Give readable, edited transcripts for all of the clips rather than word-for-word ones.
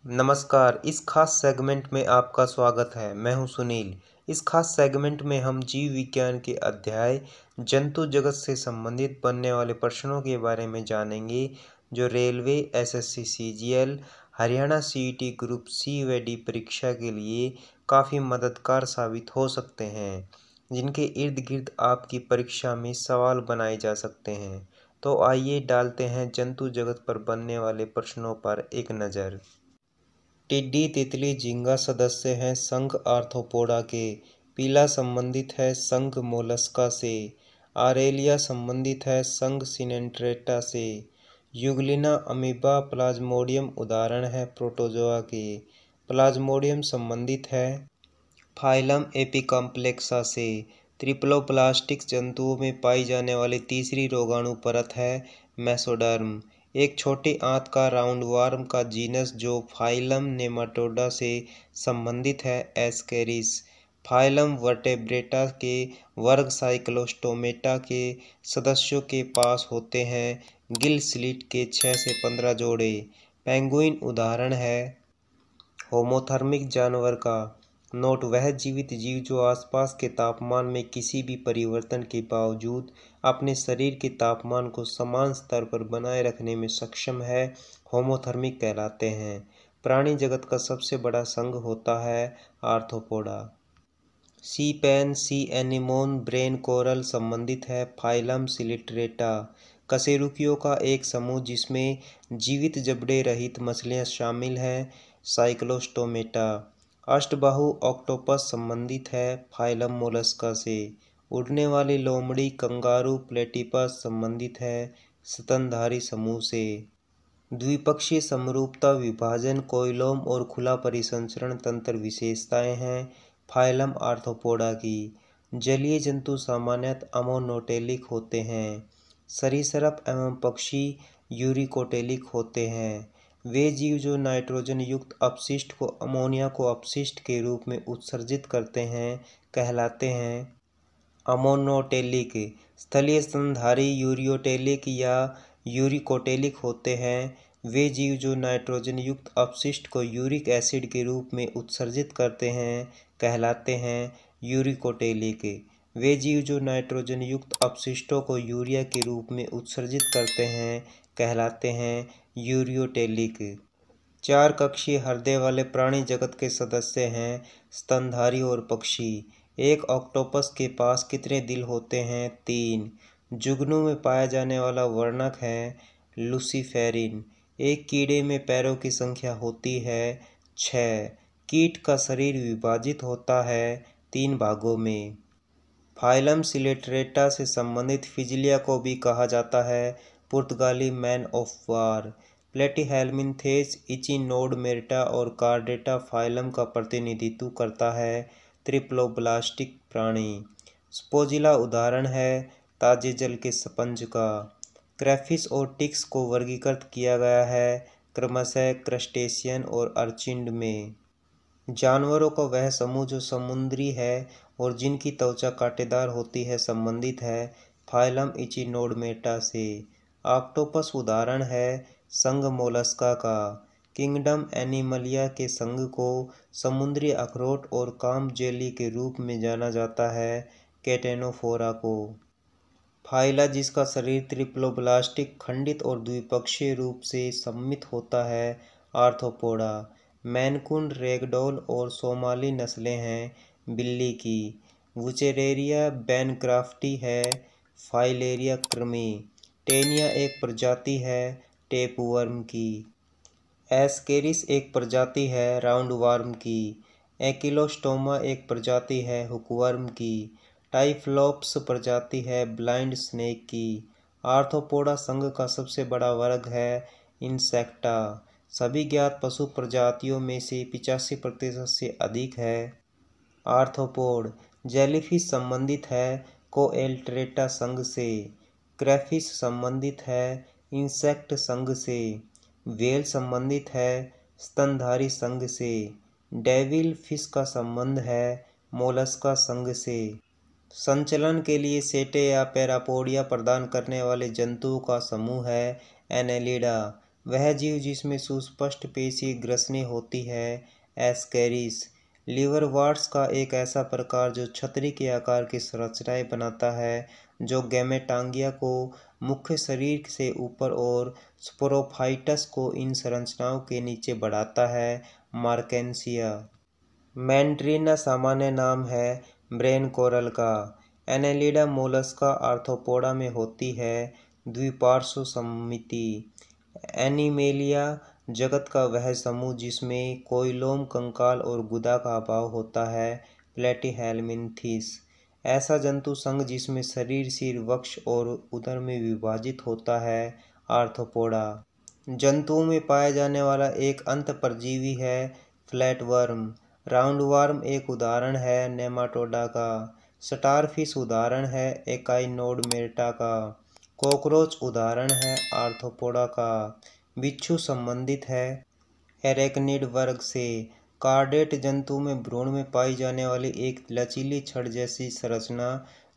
नमस्कार, इस खास सेगमेंट में आपका स्वागत है। मैं हूं सुनील। इस खास सेगमेंट में हम जीव विज्ञान के अध्याय जंतु जगत से संबंधित बनने वाले प्रश्नों के बारे में जानेंगे, जो railway, SSC CGL, Haryana CET group C व डी परीक्षा के लिए काफ़ी मददगार साबित हो सकते हैं, जिनके इर्द गिर्द आपकी परीक्षा में सवाल बनाए जा सकते हैं। तो आइए डालते हैं जंतु जगत पर बनने वाले प्रश्नों पर एक नज़र। टिड्डी, तितली, झींगा सदस्य हैं संघ आर्थ्रोपोडा के। पीला संबंधित है संघ मोलस्का से। आरेलिया संबंधित है संघ सिनेंट्रेटा से। युगलिना, अमीबा, प्लाज्मोडियम उदाहरण है प्रोटोजोआ के। प्लाज्मोडियम संबंधित है फाइलम एपिकम्प्लेक्सा से। त्रिप्लोप्लास्टिक जंतुओं में पाई जाने वाली तीसरी रोगाणु परत है मेसोडर्म। एक छोटी आंत का राउंडवॉर्म का जीनस जो फाइलम नेमाटोडा से संबंधित है एस्केरिस। फाइलम वर्टेब्रेटा के वर्ग साइक्लोस्टोमेटा के सदस्यों के पास होते हैं गिल स्लिट के 6 से 15 जोड़े। पेंगुइन उदाहरण है होमोथर्मिक जानवर का। नोट: वह जीवित जीव जो आसपास के तापमान में किसी भी परिवर्तन के बावजूद अपने शरीर के तापमान को समान स्तर पर बनाए रखने में सक्षम है, होमोथर्मिक कहलाते हैं। प्राणी जगत का सबसे बड़ा संघ होता है Arthropoda. Sea pen, sea anemone, brain coral संबंधित है फाइलम सिलिट्रेटा। कशेरुकियों का एक समूह जिसमें जीवित जबड़े रहित मछलियां शामिल हैं साइक्लोस्टोमेटा। अष्टबाहु ऑक्टोपस संबंधित है फाइलम मोलस्का से। उड़ने वाली लोमड़ी कंगारू प्लेटिपस संबंधित है स्तनधारी समूह से। द्विपक्षीय समरूपता विभाजन कोइलोम और खुला परिसंचरण तंत्र विशेषताएं हैं फाइलम आर्थ्रोपोडा की। जलीय जंतु सामान्यतः अमोनोटेलिक होते हैं। सरीसृप एवं पक्षी यूरिकोटेलिक होते हैं। वे जीव जो नाइट्रोजन युक्त अपशिष्ट को अमोनिया को अपशिष्ट के रूप में उत्सर्जित करते हैं कहलाते हैं अमोनोटेलिक। स्थलीय स्तनधारी यूरियोटेलिक या यूरिकोटेलिक होते हैं। वे जीव जो नाइट्रोजन युक्त अपशिष्ट को यूरिक एसिड के रूप में उत्सर्जित करते हैं कहलाते हैं यूरिकोटेलिक। वे जीव जो नाइट्रोजन युक्त अपशिष्टों को यूरिया के रूप में उत्सर्जित करते हैं कहलाते हैं यूरियोटेलिक। 4 कक्षीय हृदय वाले प्राणी जगत के सदस्य हैं स्तनधारी और पक्षी। एक ऑक्टोपस के पास कितने दिल होते हैं? 3। जुगनू में पाया जाने वाला वर्णक है लूसीफेरिन। एक कीड़े में पैरों की संख्या होती है 6। कीट का शरीर विभाजित होता है 3 भागों में। फाइलम सिलिट्रेटा से संबंधित फिजिलिया को भी कहा जाता है पुर्तगाली मैन ऑफ वार। प्लेटीहेल्मिन्थेस, इचिनोडर्मेटा और कार्डेटा फाइलम का प्रतिनिधित्व करता है त्रिप्लोब्लास्टिक प्राणी। स्पोजिला उदाहरण है ताजे जल के स्पंज का। क्रेफिश और टिक्स को वर्गीकृत किया गया है क्रमशः क्रस्टेशियन और अर्चिड में। जानवरों का वह समूह जो समुद्री है और जिनकी त्वचा कांटेदार होती है संबंधित है फाइलम इचिनोडर्मेटा से। ऑक्टोपस उदाहरण है संघ मोलस्का का। किंगडम एनिमलिया के संघ को समुद्री अखरोट और काम जेली के रूप में जाना जाता है कैटेनोफोरा को। फाइला जिसका शरीर त्रिप्लोब्लास्टिक खंडित और द्विपक्षीय रूप से सममित होता है आर्थ्रोपोडा। मैनकून, रैगडॉल और सोमाली नस्लें हैं बिल्ली की। वुचेरेरिया बैनक्राफ्टी है फाइलेरिया कृमि। टेनिया एक प्रजाति है टेपवर्म की। एस्केरिस एक प्रजाति है राउंडवॉर्म की। एकिलोस्टोमा एक प्रजाति है हुकवर्म की। टाइफ्लोप्स प्रजाति है ब्लाइंड स्नेक की। आर्थ्रोपोडा संघ का सबसे बड़ा वर्ग है इंसेक्टा। सभी ज्ञात पशु प्रजातियों में से 85% से अधिक है आर्थ्रोपोड। जेलीफिश संबंधित है कोएल्ट्रेटा संघ से। क्रेफिश संबंधित है इंसेक्ट संघ से। व्हेल संबंधित है स्तनधारी संघ से। डेविल फिश का संबंध है मोलस्का संघ से। संचलन के लिए सेटे या पैरापोडिया प्रदान करने वाले जंतुओं का समूह है एनेलिडा। वह जीव जिसमें सुस्पष्ट पेशी ग्रसनी होती है, एस्केरिस। लिवरवर्ट्स का एक ऐसा प्रकार जो छतरी के आकार की संरचनाएं बनाता है, जो गैमेटांगिया को मुख्य शरीर से ऊपर और स्पोरोफाइटस को इन संरचनाओं के नीचे बढ़ाता है, मार्केंसिया। मैंड्रीना सामान्य नाम है ब्रेन कोरल का। एनेलिडा मोलस्का आर्थ्रोपोडा में होती है, द्विपार्श्व सममिति। एनिमेलिया जगत का वह समूह जिसमें कोइलोम, कंकाल और गुदा का अभाव होता है, प्लेटीहेल्मिन्थीस। ऐसा जंतु संघ जिसमें शरीर सिर, वक्ष और उदर में विभाजित होता है, आर्थ्रोपोडा। जंतुओं में पाया जाने वाला एक अंत परजीवी है, फ्लैटवर्म। राउंडवॉर्म एक उदाहरण है, नेमाटोडा का। स्टारफिश उदाहरण है, एकाइनोडर्मेटा का। कॉकरोच उदाहरण है, आर्थ्रोपोडा का। बिच्छू संबंधित है एरेक्निड वर्ग से। कार्डेट जंतु में भ्रूण में पाई जाने वाली एक लचीली छड़ जैसी संरचना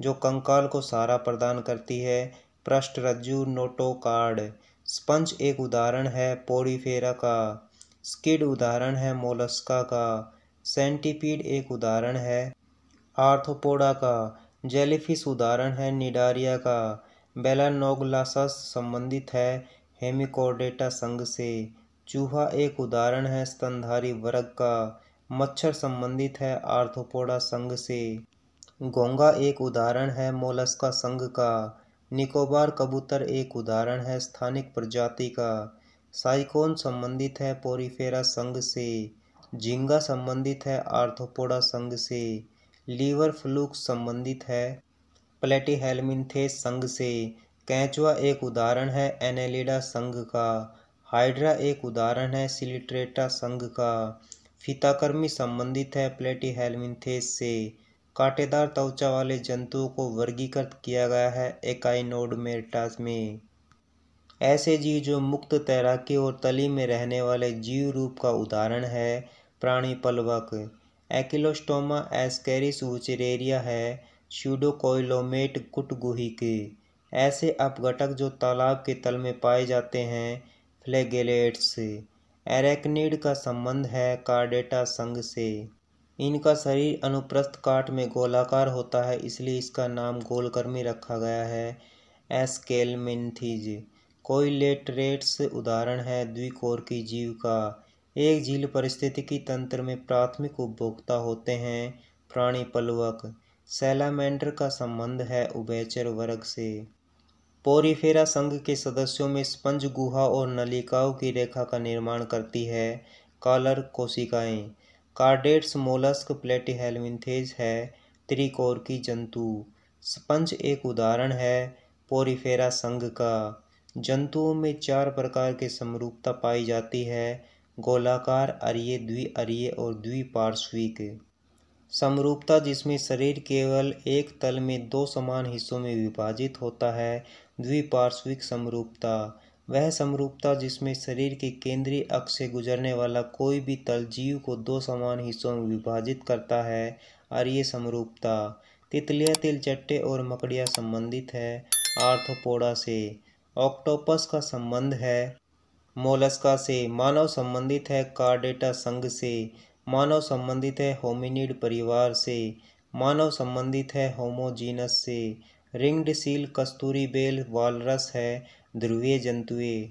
जो कंकाल को सहारा प्रदान करती है, पृष्ठरज्जु नोटोकार्ड। स्पंज एक उदाहरण है, पोरीफेरा का। स्किड उदाहरण है, मोलस्का का। सेंटीपीड एक उदाहरण है, आर्थ्रोपोडा का। जेलीफिश उदाहरण है, निडारिया का। बेलानोग्लासस संबंधित है, हेमिकोर्डेटा संघ से। चूहा एक उदाहरण है, स्तनधारी वर्ग का। मच्छर संबंधित है, आर्थ्रोपोडा संघ से। घोंघा एक उदाहरण है, मोलस्का संघ का। निकोबार कबूतर एक उदाहरण है, स्थानिक प्रजाति का। साइकोन संबंधित है, पोरीफेरा संघ से। झींगा संबंधित है, आर्थ्रोपोडा संघ से। लीवर फ्लूक्स संबंधित है, प्लेटीहेल्मिन्थेस संघ से। केंचुआ एक उदाहरण है, एनेलिडा संघ का। हाइड्रा एक उदाहरण है, सिलिट्रेटा संघ का। फीताकृमि संबंधित है, प्लेटीहेल्मिन्थेस से। कांटेदार त्वचा वाले जंतुओं को वर्गीकृत किया गया है, एकाइनोडर्मेटा में। ऐसे जीव जो मुक्त तैराकी और तली में रहने वाले जीव रूप का उदाहरण है, प्राणीपलवक। एकिलोस्टोमा एस्केरिस वुचेरेरिया है, स्यूडोकोइलोमेट कुटगुहिक। ऐसे अपघटक जो तालाब के तल में पाए जाते हैं, फ्लैगेलेट्स। एरेक्निड का संबंध है, कार्डेटा संघ से। इनका शरीर अनुप्रस्थ काट में गोलाकार होता है, इसलिए इसका नाम गोलकृमि रखा गया है, एस्केलमिन्थीज। कोइलेटरेट्स उदाहरण है, द्विकोरकी जीव का। एक झील पारिस्थितिकी तंत्र में प्राथमिक उपभोक्ता होते हैं, प्राणीपलवक। सैलामेंडर का संबंध है, उभयचर वर्ग से। पोरीफेरा संघ के सदस्यों में स्पंज गुहा और नलिकाओं की रेखा का निर्माण करती है, कॉलर कोशिकाएं। कार्डेट्स मोलस्क प्लेटीहेल्मिन्थेस है, त्रिकोरकी जंतु। स्पंज एक उदाहरण है, पोरीफेरा संघ का। जंतुओं में 4 प्रकार की समरूपता पाई जाती है, गोलाकार, अरीय, द्विअरीय और द्विपार्श्विक। समरूपता जिसमें शरीर केवल एक तल में 2 समान हिस्सों में विभाजित होता है, द्विपार्श्विक समरूपता। वह समरूपता जिसमें शरीर के केंद्रीय अक्ष से गुजरने वाला कोई भी तल जीव को 2 समान हिस्सों में विभाजित करता है, अरीय समरूपता। तितलियां, तिलचट्टे और मकड़ियां संबंधित है, आर्थ्रोपोडा से। ऑक्टोपस का संबंध है, मोलस्का से। मानव संबंधित है, कार्डेटा संघ से। मानव संबंधित है, होमिनिड परिवार से। मानव संबंधित है, होमो जीनस से। रिंग्ड सील कस्तूरी बेल वालरस है, ध्रुवीय जंतुएं।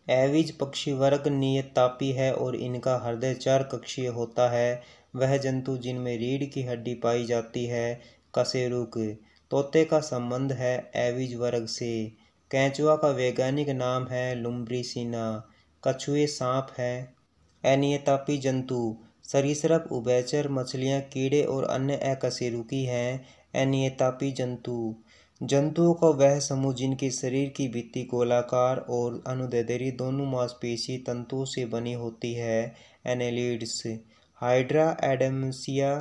एविज पक्षी वर्ग नियतापी है और इनका हृदय 4 कक्षीय होता है। वह जंतु जिनमें रीढ़ की हड्डी पाई जाती है, कशेरुक। तोते का संबंध है, एविज वर्ग से। केंचुआ का वैज्ञानिक नाम है, लुम्ब्रिसिना। कछुए सांप है, अनियतापी जंतु। सरीसृप, उभयचर, मछलियाँ, कीड़े और अन्य अकशेरुकी हैं, अनियतापी जंतु। जंतुओं का वह समूह जिनके शरीर की भित्ति गोलाकार और अनुदैर्ध्य दोनों मांसपेशी तंतुओं से बनी होती है, एनेलिड्स। हाइड्रा, एडमसिया,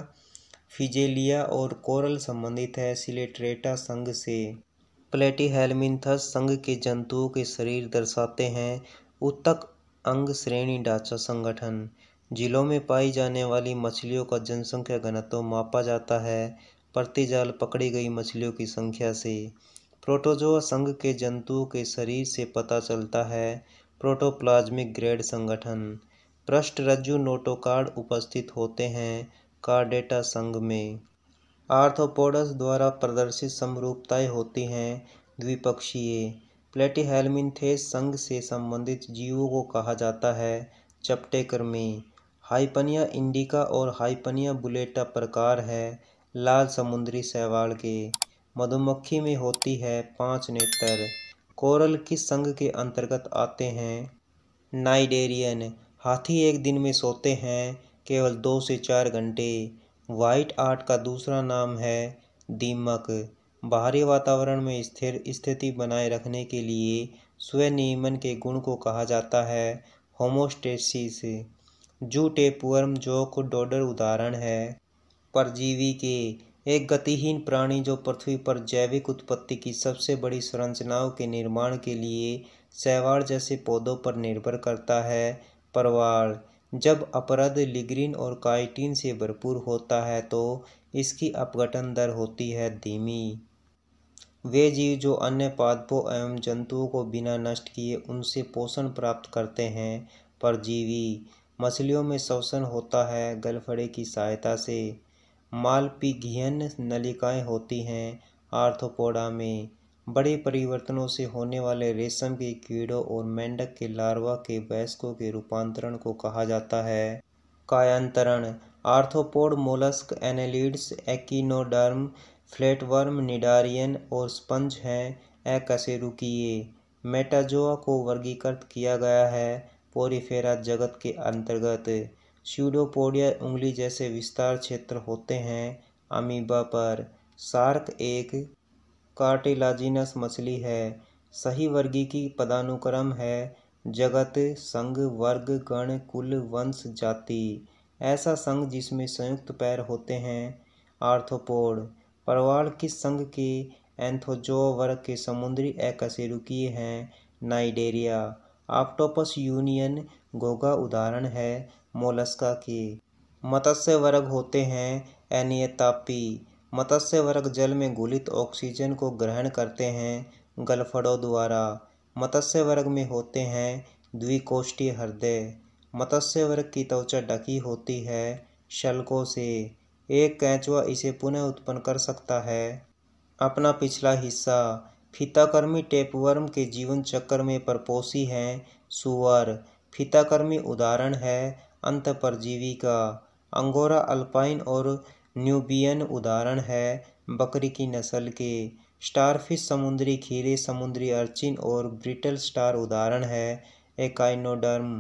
फिजेलिया और कोरल संबंधित है, सिलिट्रेटा संघ से। प्लेटीहेल्मिन्थस संघ के जंतुओं के शरीर दर्शाते हैं, ऊतक अंग श्रेणी ढांचा संगठन। झीलों में पाई जाने वाली मछलियों का जनसंख्या घनत्व मापा जाता है, प्रतिजाल पकड़ी गई मछलियों की संख्या से। प्रोटोजोआ संघ के जंतुओं के शरीर से पता चलता है, प्रोटोप्लाज्मिक ग्रेड संगठन। पृष्ठरज्जु नोटोकॉर्ड उपस्थित होते हैं कार्डेटा संघ में। आर्थ्रोपोड्स द्वारा प्रदर्शित समरूपताएं होती हैं द्विपक्षीय। प्लेटिहेल्मिन्थेस संघ से संबंधित जीवों को कहा जाता है चपटेकृमि। हाइपनिया इंडिका और हाइपनिया बुलेटा प्रकार है लाल समुद्री शैवाल के। मधुमक्खी में होती है 5 नेत्र। कोरल किस संघ के अंतर्गत आते हैं? नाइडेरियन। हाथी एक दिन में सोते हैं केवल 2 से 4 घंटे। व्हाइट आर्ट का दूसरा नाम है दीमक। बाहरी वातावरण में स्थिर स्थिति बनाए रखने के लिए स्वनियमन के गुण को कहा जाता है होमोस्टेसिस। जू टेपवर्म जोक डोडर उदाहरण है परजीवी के। एक गतिहीन प्राणी जो पृथ्वी पर जैविक उत्पत्ति की सबसे बड़ी संरचनाओं के निर्माण के लिए शैवाल जैसे पौधों पर निर्भर करता है परवाल। जब अपरद लिग्निन और काइटिन से भरपूर होता है तो इसकी अपघटन दर होती है धीमी। वे जीव जो अन्य पादपों एवं जंतुओं को बिना नष्ट किए उनसे पोषण प्राप्त करते हैं परजीवी। मछलियों में श्वसन होता है गलफड़े की सहायता से। मालपिघियन नलिकाएं होती हैं आर्थ्रोपोडा में। बड़े परिवर्तनों से होने वाले रेशम के कीड़ों और मेंढक के लार्वा के वयस्कों के रूपांतरण को कहा जाता है कायांतरण। Arthropod mollusc annelids echinoderm flatworm cnidarian और स्पंज हैं अकशेरुकीय। मेटाजोआ को वर्गीकृत किया गया है पोरीफेरा जगत के अंतर्गत। स्यूडोपोडिया उंगली जैसे विस्तार क्षेत्र होते हैं अमीबा पर। शार्क एक कार्टिलाजिनस मछली है। सही वर्गीकी पदानुक्रम है जगत संघ वर्ग गण कुल वंश जाति। ऐसा संघ जिसमें संयुक्त पैर होते हैं आर्थ्रोपोड। परवाल किस संघ के एंथोजोआ वर्ग के समुद्री अकशेरुकीय हैं नाइडेरिया। ऑक्टोपस यूनियन घोंघा उदाहरण है मोलस्का के। मत्स्य वर्ग होते हैं एनियतापी। मत्स्य वर्ग जल में घुलित ऑक्सीजन को ग्रहण करते हैं गलफड़ों द्वारा। मत्स्य वर्ग में होते हैं द्विकोष्ठीय हृदय। मत्स्य वर्ग की त्वचा ढकी होती है शल्कों से। एक केंचुआ इसे पुनः उत्पन्न कर सकता है। अपना पिछला हिस्सा। फीताकृमि टेपवर्म के जीवन चक्र में परपोषी हैं सूअर। फीताकृमि उदाहरण है अंतःपरजीवी का। अंगोरा अल्पाइन और न्यूबियन उदाहरण है बकरी की नस्ल के। स्टारफिश समुद्री खीरे समुद्री अर्चिन और ब्रिटल स्टार उदाहरण है एकाइनोडर्म।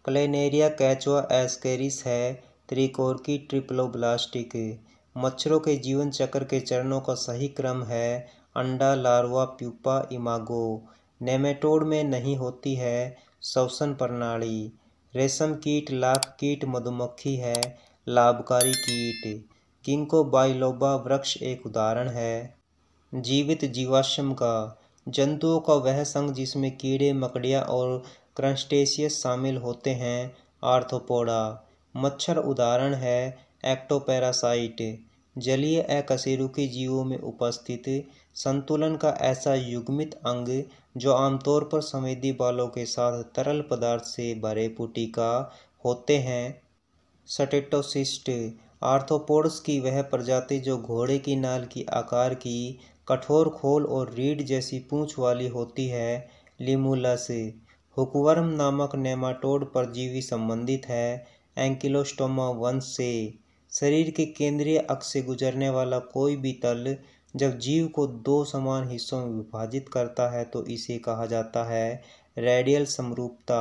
प्लेनेरिया केचुआ एस्केरिस है त्रिकोरकी ट्रिप्लोब्लास्टिक। मच्छरों के जीवन चक्र के चरणों का सही क्रम है अंडा लार्वा प्यूपा इमागो। नेमेटोड में नहीं होती है श्वसन प्रणाली। रेशम कीट लाख कीट मधुमक्खी है लाभकारी कीट। गिंको बाइलोबा वृक्ष एक उदाहरण है जीवित जीवाश्म का। जंतुओं का वह संघ जिसमें कीड़े मकड़ियाँ और क्रस्टेशियस शामिल होते हैं आर्थ्रोपोडा। मच्छर उदाहरण है एक्टोपैरासाइट। जलीय अकशेरुकी जीवों में उपस्थित संतुलन का ऐसा युग्मित अंग जो आमतौर पर संवेदी बालों के साथ तरल पदार्थ से भरे पुटिका होते हैं स्टेटोसिस्ट। आर्थ्रोपोड्स की वह प्रजाति जो घोड़े की नाल की आकार की कठोर खोल और रीढ़ जैसी पूंछ वाली होती है लिमुलस। हुकवर्म नामक नेमाटोड परजीवी संबंधित है एंकिलोस्टोमा वंश से। शरीर के केंद्रीय अक्ष से गुजरने वाला कोई भी तल जब जीव को 2 समान हिस्सों में विभाजित करता है तो इसे कहा जाता है रेडियल समरूपता।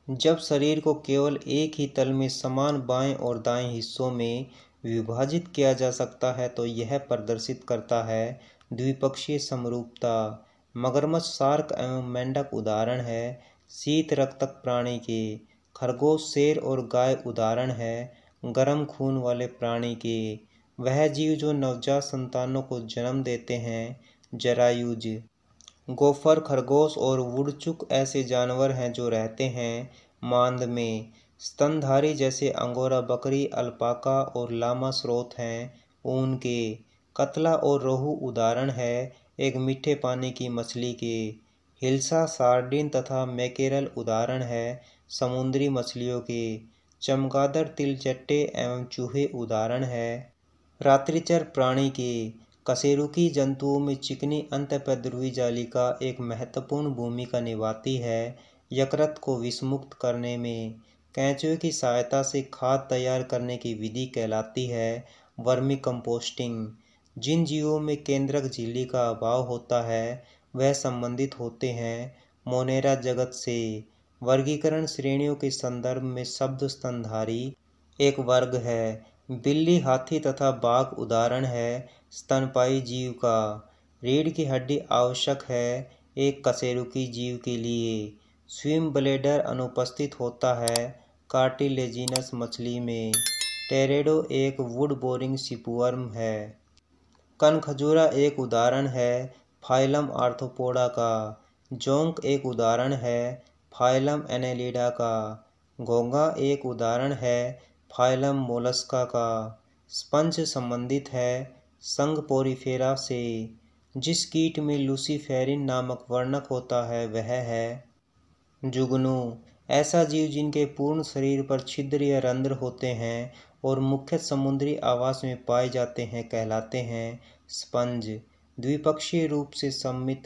जब शरीर को केवल एक ही तल में समान बाएं और दाएं हिस्सों में विभाजित किया जा सकता है तो यह प्रदर्शित करता है द्विपक्षीय समरूपता। मगरमच्छ शार्क एवं मेंढक उदाहरण है शीत रक्तक प्राणी के। खरगोश शेर और गाय उदाहरण है गर्म खून वाले प्राणी के। वह जीव जो नवजात संतानों को जन्म देते हैं जरायुज। गोफर खरगोश और वुडचुक ऐसे जानवर हैं जो रहते हैं मांद में। स्तनधारी जैसे अंगोरा बकरी अल्पाका और लामा स्रोत हैं ऊन के। कतला और रोहू उदाहरण है एक मीठे पानी की मछली के। हिल्सा, सार्डिन तथा मैकेरल उदाहरण है समुद्री मछलियों के। चमगादड़, तिलचट्टे एवं चूहे उदाहरण है। रात्रिचर प्राणी के। कशेरुकी जंतुओं में चिकनी अंतःपैध्रुवी जालिका एक महत्वपूर्ण भूमिका निभाती है। यकृत को विषमुक्त करने में कैंचुए की सहायता से खाद तैयार करने की विधि कहलाती है वर्मी कंपोस्टिंग। जिन जीवों में केंद्रक झिल्ली का अभाव होता है वह संबंधित होते हैं मोनेरा जगत से। वर्गीकरण श्रेणियों के संदर्भ में शब्द स्तनधारी एक वर्ग है। बिल्ली, हाथी तथा बाघ उदाहरण है स्तनपायी जीव का। रीढ़ की हड्डी आवश्यक है एक कशेरुकी जीव के लिए। स्विम ब्लैडर अनुपस्थित होता है कार्टिलेजिनस मछली में। टेरेडो एक वुड बोरिंग शिपवर्म है। कनखजूरा एक उदाहरण है फाइलम आर्थ्रोपोडा का। जोंक एक उदाहरण है फाइलम एनेलिडा का। घोंघा एक उदाहरण है फाइलम मोलस्का का। स्पंज संबंधित है संघ पोरीफेरा से। जिस कीट में लूसीफेरिन नामक वर्णक होता है वह है जुगनू। ऐसा जीव जिनके पूर्ण शरीर पर छिद्र या रंध्र होते हैं और मुख्य समुद्री आवास में पाए जाते हैं कहलाते हैं स्पंज। द्विपक्षीय रूप से सममित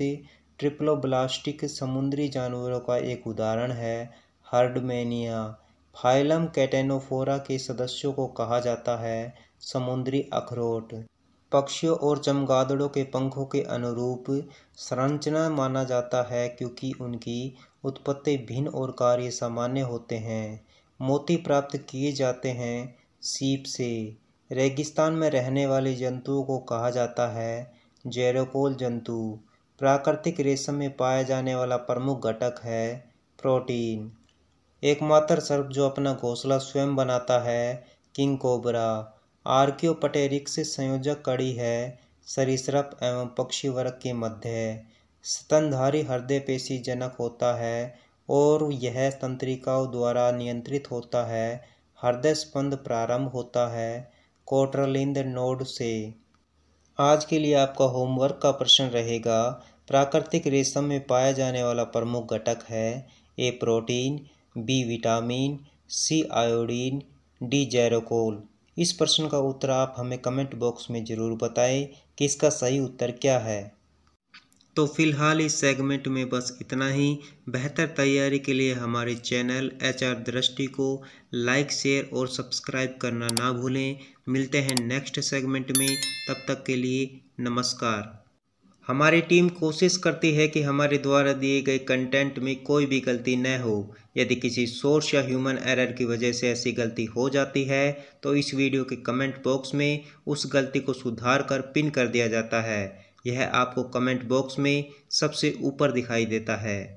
ट्रिप्लोब्लास्टिक समुद्री जानवरों का एक उदाहरण है हर्डमेनिया। फाइलम कैटेनोफोरा के सदस्यों को कहा जाता है समुद्री अखरोट। पक्षियों और चमगादड़ों के पंखों के अनुरूप संरचना माना जाता है क्योंकि उनकी उत्पत्ति भिन्न और कार्य सामान्य होते हैं। मोती प्राप्त किए जाते हैं सीप से। रेगिस्तान में रहने वाले जंतुओं को कहा जाता है जेरोकोल जंतु। प्राकृतिक रेशम में पाया जाने वाला प्रमुख घटक है प्रोटीन। एकमात्र सर्प जो अपना घोंसला स्वयं बनाता है किंग कोबरा। आर्कियोपटेरिक्स संयोजक कड़ी है सरीसृप एवं पक्षी वर्ग के मध्य। स्तनधारी हृदय पेशी जनक होता है और यह तंत्रिकाओं द्वारा नियंत्रित होता है। हृदय स्पंद प्रारंभ होता है कोटरलिंद नोड से। आज के लिए आपका होमवर्क का प्रश्न रहेगा प्राकृतिक रेशम में पाया जाने वाला प्रमुख घटक है ए प्रोटीन, बी विटामिन, सी आयोडीन, डी जेरोकोल। इस प्रश्न का उत्तर आप हमें कमेंट बॉक्स में ज़रूर बताएं कि इसका सही उत्तर क्या है। तो फिलहाल इस सेगमेंट में बस इतना ही। बेहतर तैयारी के लिए हमारे चैनल HR दृष्टि को लाइक, शेयर और सब्सक्राइब करना ना भूलें। मिलते हैं नेक्स्ट सेगमेंट में, तब तक के लिए नमस्कार। हमारी टीम कोशिश करती है कि हमारे द्वारा दिए गए कंटेंट में कोई भी गलती न हो। यदि किसी सोर्स या ह्यूमन एरर की वजह से ऐसी गलती हो जाती है तो इस वीडियो के कमेंट बॉक्स में उस गलती को सुधार कर पिन कर दिया जाता है। यह आपको कमेंट बॉक्स में सबसे ऊपर दिखाई देता है।